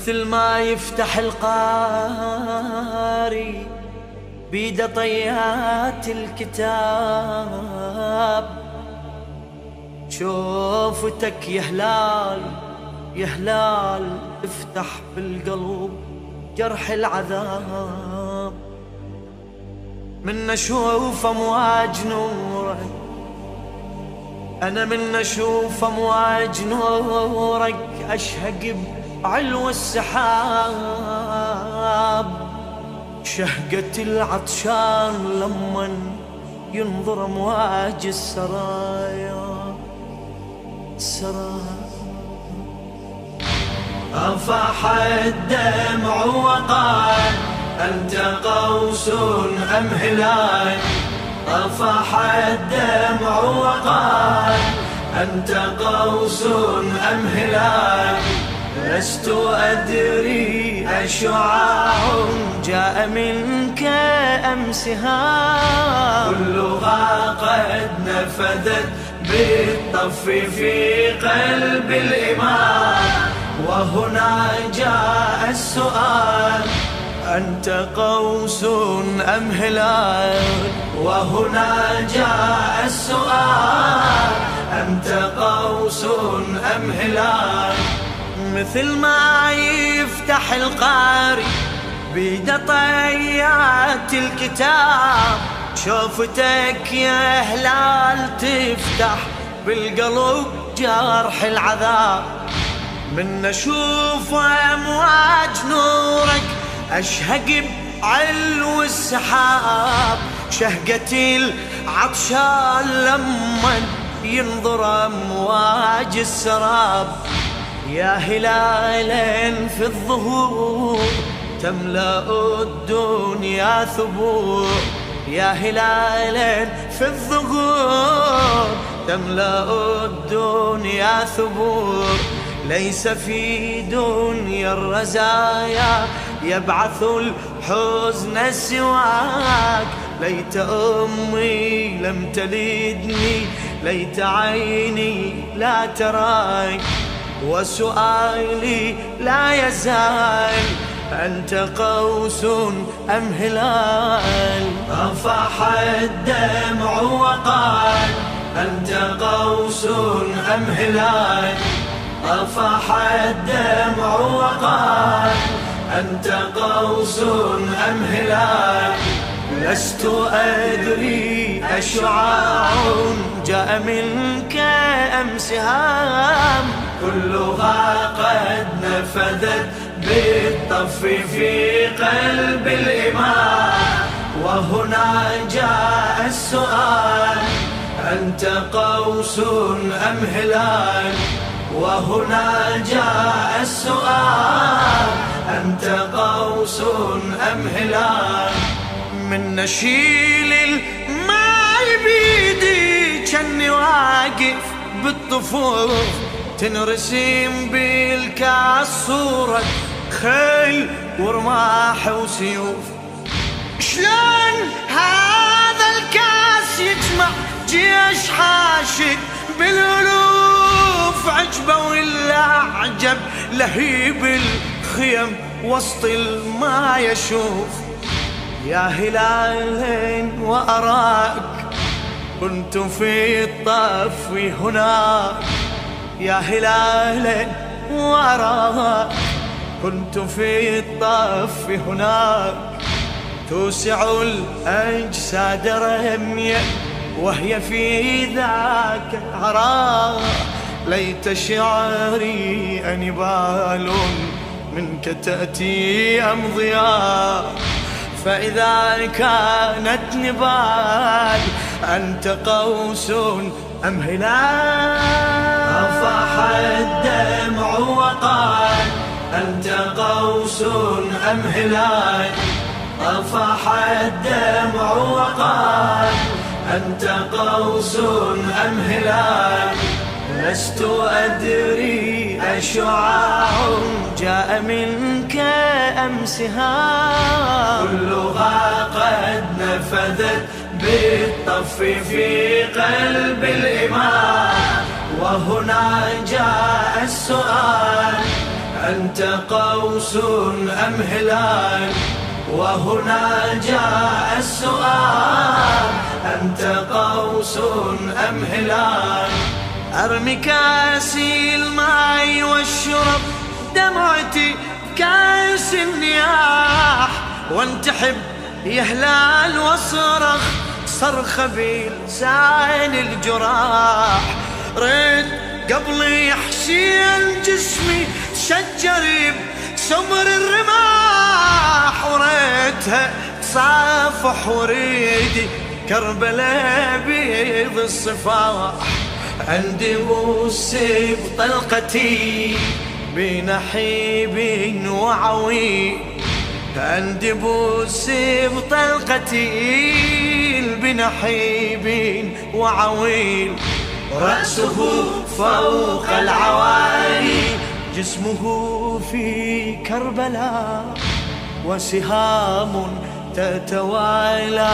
مثل ما يفتح القاري بيده طيات الكتاب، شوفتك يا هلال يا هلال افتح بالقلب جرح العذاب. من اشوف امواج نورك، انا من اشوف امواج نورك اشهق بعلو السحاب. شهقة العطشان لمن ينظر امواج السرايا أفاح الدمع وقال أنت قوس أم هلال. أفاح الدمع وقال أنت قوس أم هلال. لست أدري أشعاع جاء منك أم سهام. كلها قد نفذت بالطف في قلب الإمام. وهنا جاء السؤال أنت قوس أم هلال. وهنا جاء السؤال أنت قوس أم هلال. مثل ما يفتح القاري بيده طيات الكتاب، شوفتك يا هلال تفتح بالقلب جرح العذاب. من اشوف امواج نورك اشهق بعلو السحاب. شهقة العطشان لمن ينظر امواج السراب. يا هلالا في الظهور تملأ الدنيا ثبور. يا هلالا في الظهور تملأ الدنيا ثبور. ليس في دنيا الرزايا يبعث الحزن سواك. ليت أمي لم تلدني، ليت عيني لا تراك. وسؤالي لا يزال أنت قوس أم هلال. أفاح الدمع وقال أنت قوس أم هلال. أفاح الدمع وقال أنت قوس أم هلال. لست أدري أشعاع جاء منك أم سهام. كلها قد نفذت بالطف في قلب الإمام. وهنا جاء السؤال أنت قوس أم هلال. وهنا جاء السؤال أنت قوس أم هلال. من نشيل الماء بيدي كأني واقف بالطفوف، تنرسم بالكاس صورة خيل ورماح وسيوف. شلون هذا الكاس يجمع جيش حاشد بالألوف؟ عجبه ولا عجب لهيب الخيم وسط الماء يشوف. يا هلال وأراك كنت في الطف هناك. يا هلال وأراك كنت في الطف هناك. توسع الأجساد رمية وهي في ذاك العراق. ليت شعري أنبال منك تأتي أمضياء. فإذا كانت نبال أنت قوس أم هلال. أفاح الدمع وقال أنت قوس أم هلال. أفاح الدمع وقال أنت قوس أم هلال. لست أدري أشعاع جاء منك أم سهام. كلها قد نفذت بالطف في قلب الإمام. وهنا جاء السؤال أنت قوس أم هلال؟ وهنا جاء السؤال، أنت قوس أم هلال؟ أرمي كاسي الماء واشرب دمعتي كاس النياح، وانتحب يا هلال واصرخ صرخة بلسان الجراح. ريت قبل يحشي جسمي تشجر بسمر الرماح، وريتها تصافح وريدي كربلاء بيض الصفاح. عندي بوس بطلقتي بنحيب وعويل، عندي بوس بطلقتي بنحيب وعويل. رأسه فوق العوالي، جسمه في كربلاء، وسهام تتوالى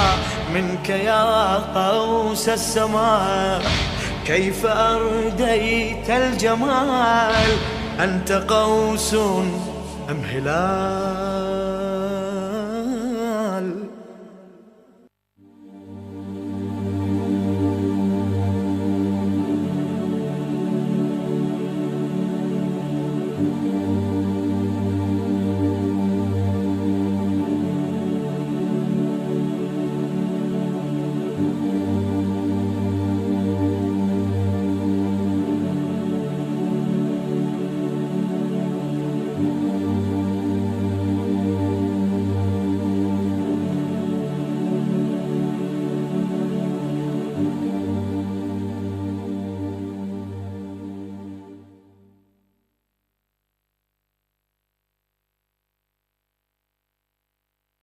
منك يا قوس السماء. كيف أرديت الجمال؟ أنت قوس أم هلال؟